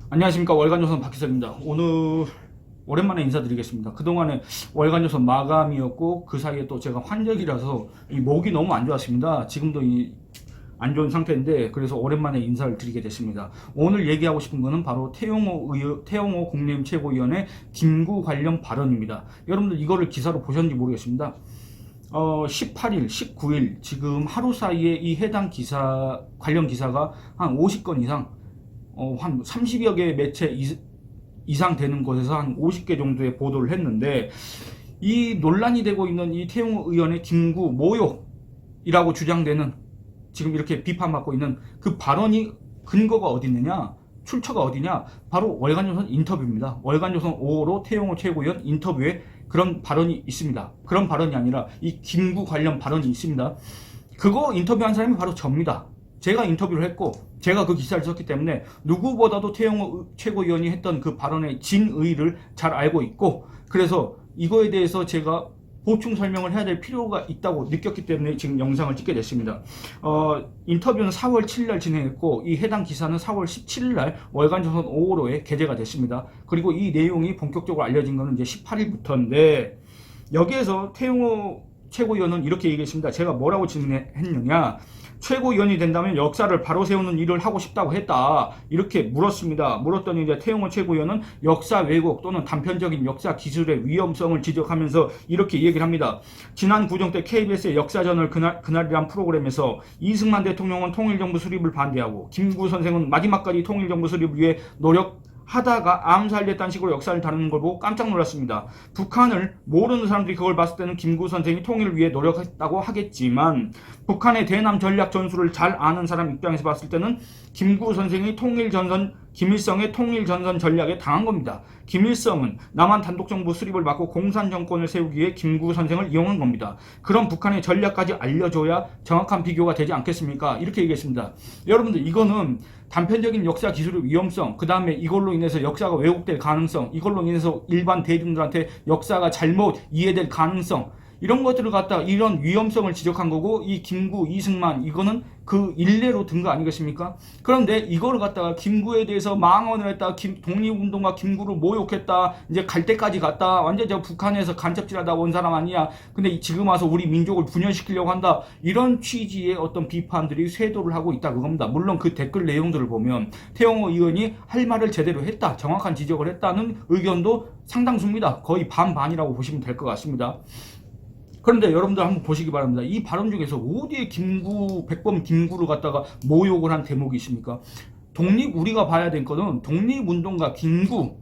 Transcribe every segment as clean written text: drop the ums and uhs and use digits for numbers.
안녕하십니까. 월간조선 박희석입니다. 오늘 오랜만에 인사드리겠습니다. 그동안에 월간조선 마감이었고 그 사이에 또 제가 환절기라서 이 목이 너무 안 좋았습니다. 지금도 안 좋은 상태인데 그래서 오랜만에 인사를 드리게 됐습니다. 오늘 얘기하고 싶은 거는 바로 태영호 국민의힘 최고위원의 김구 관련 발언입니다. 여러분들 이거를 기사로 보셨는지 모르겠습니다. 18일, 19일 지금 하루 사이에 이 해당 기사 관련 기사가 한 50건 이상 한 30여 개의 매체 이상 되는 곳에서 한 50개 정도의 보도를 했는데 이 논란이 되고 있는 이 태용호 의원의 김구 모욕이라고 주장되는 지금 이렇게 비판받고 있는 그 발언이 근거가 어디 있느냐, 출처가 어디냐, 바로 월간조선 인터뷰입니다. 월간조선 5호로 태용호 최고위원 인터뷰에 그런 발언이 있습니다. 그런 발언이 아니라 이 김구 관련 발언이 있습니다. 그거 인터뷰한 사람이 바로 접니다. 제가 인터뷰를 했고 제가 그 기사를 썼기 때문에 누구보다도 태용호 최고위원이 했던 그 발언의 진의를 잘 알고 있고, 그래서 이거에 대해서 제가 보충 설명을 해야 될 필요가 있다고 느꼈기 때문에 지금 영상을 찍게 됐습니다. 인터뷰는 4월 7일 날 진행했고 이 해당 기사는 4월 17일 날 월간조선 5호로에 게재가 됐습니다. 그리고 이 내용이 본격적으로 알려진 거는 이제 18일부터인데 여기에서 태용호 최고위원은 이렇게 얘기했습니다. 제가 뭐라고 질문했느냐, 최고위원이 된다면 역사를 바로 세우는 일을 하고 싶다고 했다, 이렇게 물었습니다. 물었더니 이제 태용호 최고위원은 역사 왜곡 또는 단편적인 역사 기술의 위험성을 지적하면서 이렇게 얘기를 합니다. 지난 구정 때 KBS의 역사전을 그날이란 프로그램에서 이승만 대통령은 통일정부 수립을 반대하고 김구 선생은 마지막까지 통일정부 수립을 위해 하다가 암살됐다는 식으로 역사를 다루는 걸 보고 깜짝 놀랐습니다. 북한을 모르는 사람들이 그걸 봤을 때는 김구 선생이 통일을 위해 노력했다고 하겠지만 북한의 대남 전략 전술을 잘 아는 사람 입장에서 봤을 때는 김구 선생이 김일성의 통일전선 전략에 당한 겁니다. 김일성은 남한 단독정부 수립을 막고 공산정권을 세우기 위해 김구 선생을 이용한 겁니다. 그럼 북한의 전략까지 알려줘야 정확한 비교가 되지 않겠습니까? 이렇게 얘기했습니다. 여러분들, 이거는 단편적인 역사 기술의 위험성, 그 다음에 이걸로 인해서 역사가 왜곡될 가능성, 이걸로 인해서 일반 대중들한테 역사가 잘못 이해될 가능성, 이런 것들을 갖다 이런 위험성을 지적한 거고, 이 김구, 이승만, 이거는 그 일례로 든 거 아니겠습니까? 그런데 이거를 갖다가 김구에 대해서 망언을 했다, 독립운동가 김구를 모욕했다, 이제 갈 때까지 갔다, 완전 저 북한에서 간첩질하다 온 사람 아니야, 근데 지금 와서 우리 민족을 분열시키려고 한다, 이런 취지의 어떤 비판들이 쇄도를 하고 있다, 그겁니다. 물론 그 댓글 내용들을 보면 태용호 의원이 할 말을 제대로 했다, 정확한 지적을 했다는 의견도 상당수입니다. 거의 반반이라고 보시면 될 것 같습니다. 그런데 여러분들 한번 보시기 바랍니다. 이 발언 중에서 어디에 백범 김구를 갖다가 모욕을 한 대목이 있습니까? 우리가 봐야 될 거는 독립운동가 김구,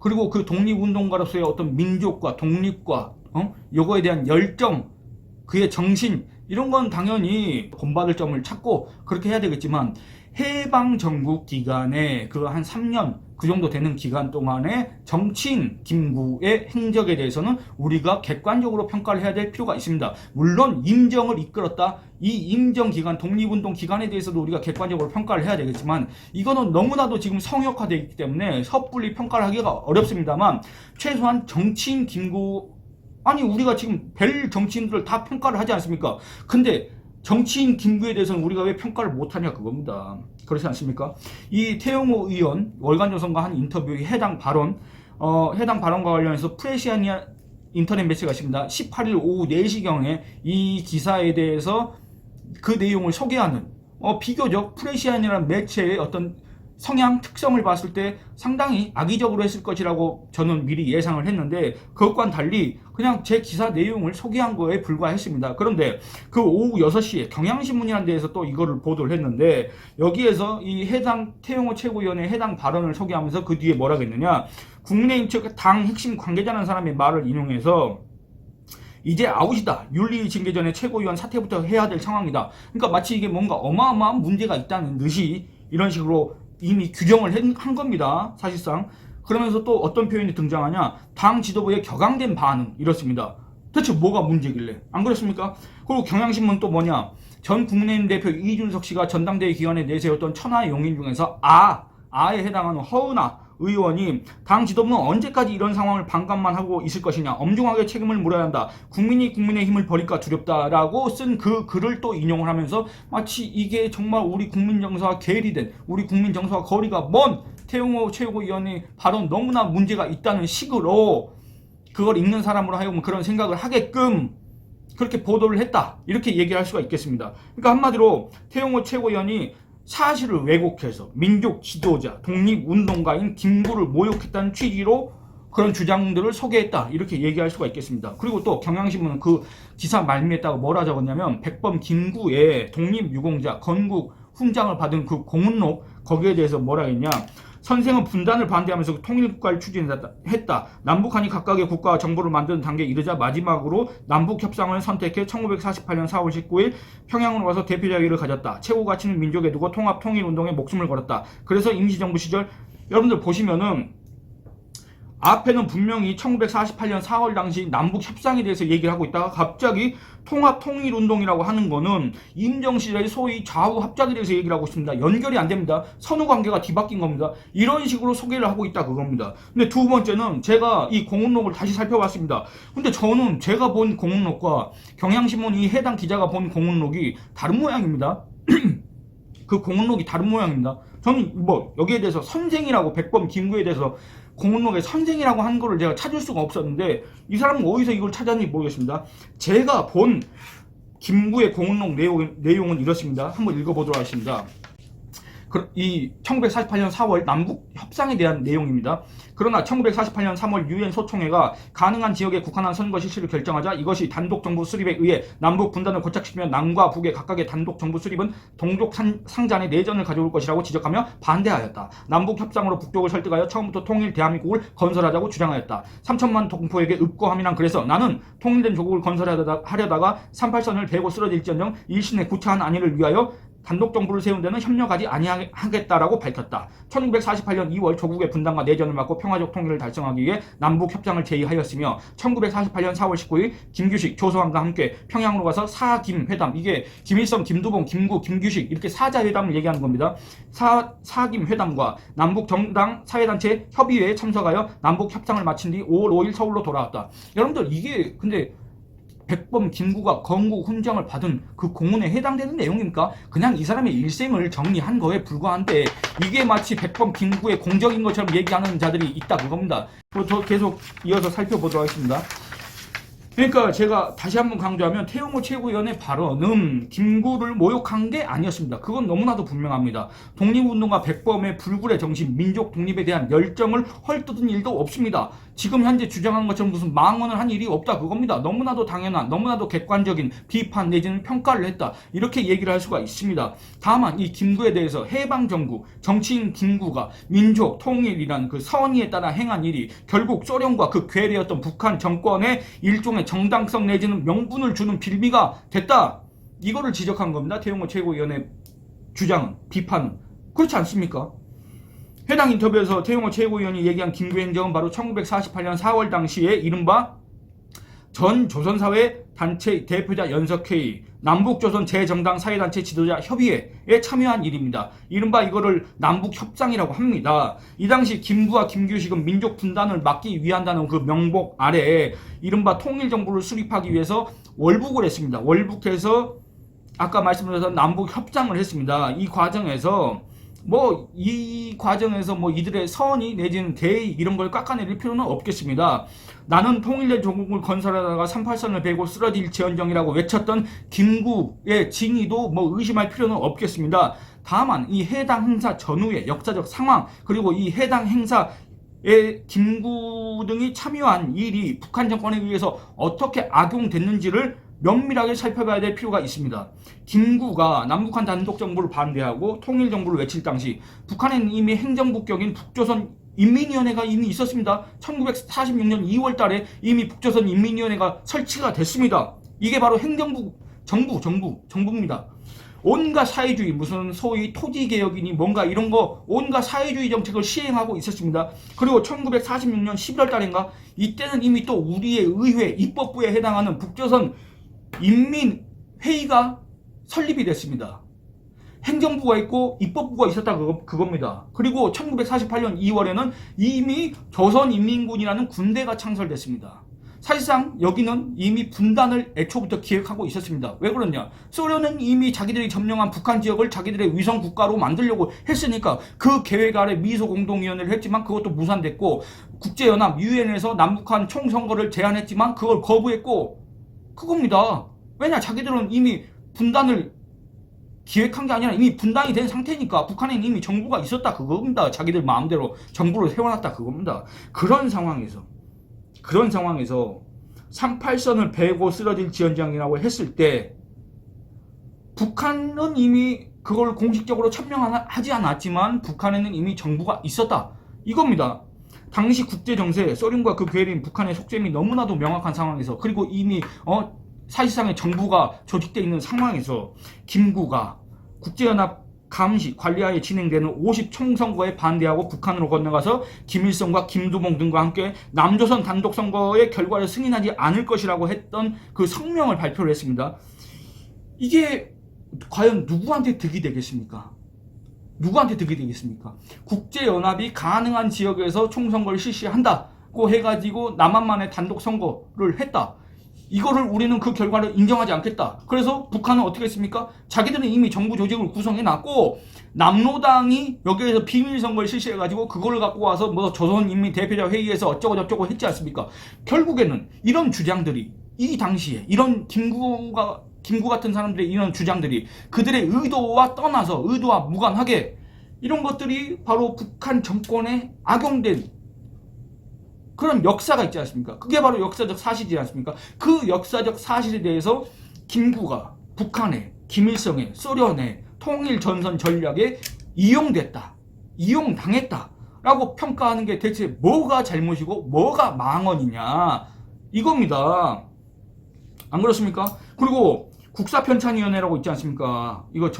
그리고 그 독립운동가로서의 어떤 민족과 독립과 요거에 대한 열정, 그의 정신, 이런 건 당연히 본받을 점을 찾고 그렇게 해야 되겠지만, 해방 전국 기간에 그 한 3년 그 정도 되는 기간 동안에 정치인 김구의 행적에 대해서는 우리가 객관적으로 평가를 해야 될 필요가 있습니다. 물론 임정을 이끌었다, 이 임정 기간, 독립운동 기간에 대해서도 우리가 객관적으로 평가를 해야 되겠지만, 이거는 너무나도 지금 성역화되어 있기 때문에 섣불리 평가를 하기가 어렵습니다만, 최소한 정치인 김구, 아니 우리가 지금 별 정치인들을 다 평가를 하지 않습니까? 근데 정치인 김구에 대해서는 우리가 왜 평가를 못하냐, 그겁니다. 그렇지 않습니까? 이 태용호 의원 월간조선과 한 인터뷰의 해당 발언과 관련해서 프레시아니아 인터넷 매체가 있습니다. 18일 오후 4시경에 이 기사에 대해서 그 내용을 소개하는, 비교적 프레시아니아라는 매체의 어떤 성향 특성을 봤을 때 상당히 악의적으로 했을 것이라고 저는 미리 예상을 했는데, 그것과는 달리 그냥 제 기사 내용을 소개한 거에 불과했습니다. 그런데 그 오후 6시에 경향신문이라는 데에서 또 이거를 보도를 했는데, 여기에서 이 해당 태용호 최고위원의 해당 발언을 소개하면서 그 뒤에 뭐라고 했느냐, 국민의힘 측 당 핵심 관계자라는 사람의 말을 인용해서 이제 아웃이다, 윤리징계 전에 최고위원 사퇴부터 해야 될 상황이다, 그러니까 마치 이게 뭔가 어마어마한 문제가 있다는 듯이 이런 식으로 이미 규정을 한 겁니다, 사실상. 그러면서 또 어떤 표현이 등장하냐, 당 지도부의 격앙된 반응, 이렇습니다. 대체 뭐가 문제길래, 안 그렇습니까? 그리고 경향신문 또 뭐냐, 전 국민의힘 대표 이준석 씨가 전당대회 기간에 내세웠던 천하의 용인 중에서 아에 해당하는 허은하 의원이 당 지도부는 언제까지 이런 상황을 방관만 하고 있을 것이냐, 엄중하게 책임을 물어야 한다, 국민이 국민의 힘을 버릴까 두렵다라고 쓴 그 글을 또 인용을 하면서 마치 이게 정말 우리 국민 정서와 괴리된, 우리 국민 정서와 거리가 먼 태용호 최고위원이 발언 너무나 문제가 있다는 식으로 그걸 읽는 사람으로 하여금 그런 생각을 하게끔 그렇게 보도를 했다, 이렇게 얘기할 수가 있겠습니다. 그러니까 한마디로 태용호 최고위원이 사실을 왜곡해서 민족 지도자, 독립운동가인 김구를 모욕했다는 취지로 그런 주장들을 소개했다, 이렇게 얘기할 수가 있겠습니다. 그리고 또 경향신문은 그 기사 말미에다가 뭐라 적었냐면, 백범 김구의 독립유공자 건국 훈장을 받은 그 공훈록, 거기에 대해서 뭐라 했냐, 선생은 분단을 반대하면서 통일국가를 추진했다. 남북한이 각각의 국가와 정부를 만드는 단계에 이르자 마지막으로 남북협상을 선택해 1948년 4월 19일 평양으로 와서 대표자위를 가졌다. 최고 가치는 민족에 두고 통합 통일운동에 목숨을 걸었다. 그래서 임시정부 시절, 여러분들 보시면은 앞에는 분명히 1948년 4월 당시 남북 협상에 대해서 얘기를 하고 있다가 갑자기 통합 통일운동이라고 하는 거는 임정시절의 소위 좌우 합작에 대해서 얘기를 하고 있습니다. 연결이 안 됩니다. 선후 관계가 뒤바뀐 겁니다. 이런 식으로 소개를 하고 있다, 그겁니다. 근데 두 번째는 제가 이 공문록을 다시 살펴봤습니다. 근데 저는 제가 본 공문록과 경향신문 이 해당 기자가 본 공문록이 다른 모양입니다. 그 공문록이 다른 모양입니다. 저는 뭐 여기에 대해서 선생이라고, 백범 김구에 대해서 공문록에 선생이라고 한 거를 제가 찾을 수가 없었는데 이 사람은 어디서 이걸 찾았는지 모르겠습니다. 제가 본 김구의 공문록 내용은 이렇습니다. 한번 읽어보도록 하겠습니다. 이 1948년 4월 남북 협상에 대한 내용입니다. 그러나 1948년 3월 유엔 소총회가 가능한 지역에 국한한 선거 실시를 결정하자 이것이 단독 정부 수립에 의해 남북 분단을 고착시키며 남과 북의 각각의 단독 정부 수립은 동족 상잔의 내전을 가져올 것이라고 지적하며 반대하였다. 남북 협상으로 북쪽을 설득하여 처음부터 통일 대한민국을 건설하자고 주장하였다. 3천만 동포에게 읍고함이란 그래서 나는 통일된 조국을 건설하려다가 38선을 베고 쓰러질지언정 일신의 구차한 안위를 위하여 단독 정부를 세운 데는 협력하지 아니하겠다라고 밝혔다. 1948년 2월 조국의 분단과 내전을 막고 평화적 통일을 달성하기 위해 남북 협상을 제의하였으며 1948년 4월 19일 김규식, 조소왕과 함께 평양으로 가서 사김회담, 이게 김일성, 김두봉, 김구, 김규식 이렇게 사자회담을 얘기하는 겁니다. 사김회담과 남북 정당 사회단체 협의회에 참석하여 남북 협상을 마친 뒤 5월 5일 서울로 돌아왔다. 여러분들 이게 근데 백범 김구가 건국 훈장을 받은 그 공문에 해당되는 내용입니까? 그냥 이 사람의 일생을 정리한 거에 불과한데 이게 마치 백범 김구의 공적인 것처럼 얘기하는 자들이 있다, 그겁니다. 저 계속 이어서 살펴보도록 하겠습니다. 그러니까 제가 다시 한번 강조하면 태용호 최고위원의 발언은 김구를 모욕한 게 아니었습니다. 그건 너무나도 분명합니다. 독립운동가 백범의 불굴의 정신, 민족 독립에 대한 열정을 헐뜯은 일도 없습니다. 지금 현재 주장한 것처럼 무슨 망언을 한 일이 없다, 그겁니다. 너무나도 당연한, 너무나도 객관적인 비판 내지는 평가를 했다, 이렇게 얘기를 할 수가 있습니다. 다만 이 김구에 대해서 해방정부, 정치인 김구가 민족 통일이라는 그 선의에 따라 행한 일이 결국 소련과 그 괴뢰였던 북한 정권의 일종의 정당성 내지는 명분을 주는 빌미가 됐다, 이거를 지적한 겁니다. 태용호 최고위원의 주장은, 비판은. 그렇지 않습니까? 해당 인터뷰에서 태용호 최고위원이 얘기한 김구 행정은 바로 1948년 4월 당시에 이른바 전 조선사회 단체 대표자 연석회의, 남북조선 재정당 사회단체 지도자 협의회에 참여한 일입니다. 이른바 이거를 남북협상이라고 합니다. 이 당시 김구와 김규식은 민족 분단을 막기 위한다는 그 명목 아래에 이른바 통일정부를 수립하기 위해서 월북을 했습니다. 월북해서 아까 말씀드렸던 남북협상을 했습니다. 이 과정에서 이들의 선의 내지는 대의 이런 걸 깎아내릴 필요는 없겠습니다. 나는 통일된 조국을 건설하다가 38선을 베고 쓰러질지언정이라고 외쳤던 김구의 진위도 의심할 필요는 없겠습니다. 다만 이 해당 행사 전후의 역사적 상황, 그리고 이 해당 행사에 김구 등이 참여한 일이 북한 정권에 의해서 어떻게 악용됐는지를 면밀하게 살펴봐야 될 필요가 있습니다. 김구가 남북한 단독정부를 반대하고 통일정부를 외칠 당시 북한에는 이미 행정국격인 북조선 인민위원회가 이미 있었습니다. 1946년 2월 달에 이미 북조선 인민위원회가 설치가 됐습니다. 이게 바로 행정부, 정부입니다. 온갖 사회주의, 무슨 소위 토지개혁이니 뭔가 이런 거 온갖 사회주의 정책을 시행하고 있었습니다. 그리고 1946년 11월 달인가 이때는 이미 또 우리의 의회, 입법부에 해당하는 북조선 인민회의가 설립이 됐습니다. 행정부가 있고 입법부가 있었다, 그겁니다. 그리고 1948년 2월에는 이미 조선인민군이라는 군대가 창설됐습니다. 사실상 여기는 이미 분단을 애초부터 기획하고 있었습니다. 왜 그러냐? 소련은 이미 자기들이 점령한 북한 지역을 자기들의 위성 국가로 만들려고 했으니까 그 계획 아래 미소공동위원회를 했지만 그것도 무산됐고, 국제연합 유엔에서 남북한 총선거를 제안했지만 그걸 거부했고, 그겁니다. 왜냐? 자기들은 이미 분단을 기획한 게 아니라 이미 분단이 된 상태니까. 북한에는 이미 정부가 있었다 그겁니다. 자기들 마음대로 정부를 세워놨다 그겁니다. 그런 상황에서 38선을 베고 쓰러질지언정이라고 했을 때 북한은 이미 그걸 공식적으로 천명하지 않았지만 북한에는 이미 정부가 있었다 이겁니다. 당시 국제정세, 소련과 그 괴뢰인 북한의 속셈이 너무나도 명확한 상황에서, 그리고 이미 사실상의 정부가 조직되어 있는 상황에서 김구가 국제연합 감시 관리하에 진행되는 50 총선거에 반대하고 북한으로 건너가서 김일성과 김두봉 등과 함께 남조선 단독선거의 결과를 승인하지 않을 것이라고 했던 그 성명을 발표를 했습니다. 이게 과연 누구한테 득이 되겠습니까? 누구한테 득이 되겠습니까? 국제연합이 가능한 지역에서 총선거를 실시한다고 해가지고 남한만의 단독선거를 했다. 이거를 우리는 그 결과를 인정하지 않겠다. 그래서 북한은 어떻게 했습니까? 자기들은 이미 정부 조직을 구성해놨고, 남로당이 여기에서 비밀선거를 실시해가지고 그걸 갖고 와서 뭐 조선인민대표자 회의에서 어쩌고저쩌고 했지 않습니까? 결국에는 이런 주장들이, 이 당시에 이런 김구 같은 사람들의 이런 주장들이 그들의 의도와 떠나서, 의도와 무관하게 이런 것들이 바로 북한 정권에 악용된 그런 역사가 있지 않습니까? 그게 바로 역사적 사실이지 않습니까? 그 역사적 사실에 대해서 김구가 북한의, 김일성의, 소련의 통일 전선 전략에 이용됐다, 이용당했다 라고 평가하는 게 대체 뭐가 잘못이고 뭐가 망언이냐 이겁니다. 안 그렇습니까? 그리고 국사편찬위원회라고 있지 않습니까? 이거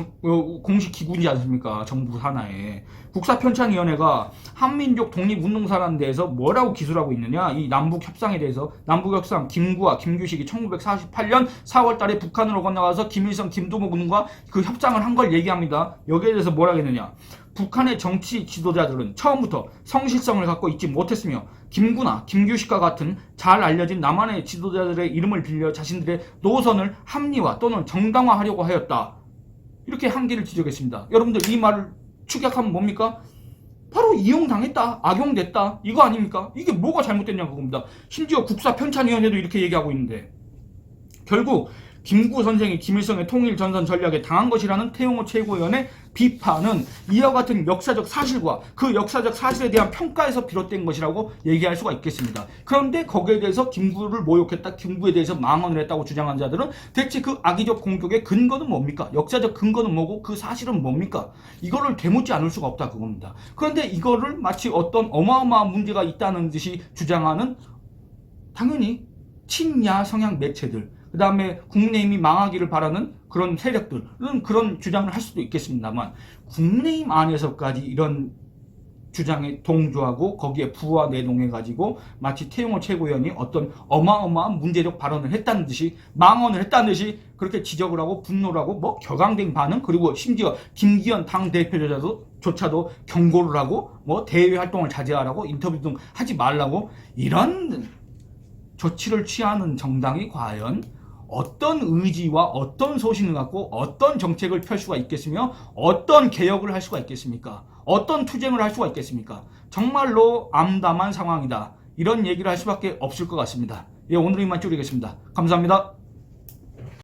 공식 기구이지 않습니까? 정부 산하에. 국사편찬위원회가 한민족 독립운동사라는 데에서 뭐라고 기술하고 있느냐? 이 남북협상에 대해서, 남북협상 김구와 김규식이 1948년 4월 달에 북한으로 건너가서 김일성, 김두봉 군과 그 협상을 한 걸 얘기합니다. 여기에 대해서 뭐라고 했느냐? 북한의 정치 지도자들은 처음부터 성실성을 갖고 있지 못했으며 김구나 김규식과 같은 잘 알려진 남한의 지도자들의 이름을 빌려 자신들의 노선을 합리화 또는 정당화하려고 하였다. 이렇게 한계를 지적했습니다. 여러분들 이 말을 축약하면 뭡니까? 바로 이용당했다, 악용됐다 이거 아닙니까? 이게 뭐가 잘못됐냐 그겁니다. 심지어 국사편찬위원회도 이렇게 얘기하고 있는데 결국 김구 선생이 김일성의 통일 전선 전략에 당한 것이라는 태용호 최고위원의 비판은 이와 같은 역사적 사실과 그 역사적 사실에 대한 평가에서 비롯된 것이라고 얘기할 수가 있겠습니다. 그런데 거기에 대해서 김구를 모욕했다, 김구에 대해서 망언을 했다고 주장한 자들은 대체 그 악의적 공격의 근거는 뭡니까? 역사적 근거는 뭐고 그 사실은 뭡니까? 이거를 되묻지 않을 수가 없다 그겁니다. 그런데 이거를 마치 어떤 어마어마한 문제가 있다는 듯이 주장하는, 당연히 친야 성향 매체들, 그 다음에 국민의힘이 망하기를 바라는 그런 세력들은 그런 주장을 할 수도 있겠습니다만, 국민의힘 안에서까지 이런 주장에 동조하고 거기에 부와 내동해가지고 마치 태용호 최고위원이 어떤 어마어마한 문제적 발언을 했다는 듯이, 망언을 했다는 듯이 그렇게 지적을 하고 분노를 하고 뭐 격앙된 반응, 그리고 심지어 김기현 당대표조차도 경고를 하고 뭐 대외 활동을 자제하라고, 인터뷰 등 하지 말라고, 이런 조치를 취하는 정당이 과연 어떤 의지와 어떤 소신을 갖고 어떤 정책을 펼 수가 있겠으며 어떤 개혁을 할 수가 있겠습니까? 어떤 투쟁을 할 수가 있겠습니까? 정말로 암담한 상황이다. 이런 얘기를 할 수밖에 없을 것 같습니다. 예, 오늘은 이만 줄이겠습니다. 감사합니다.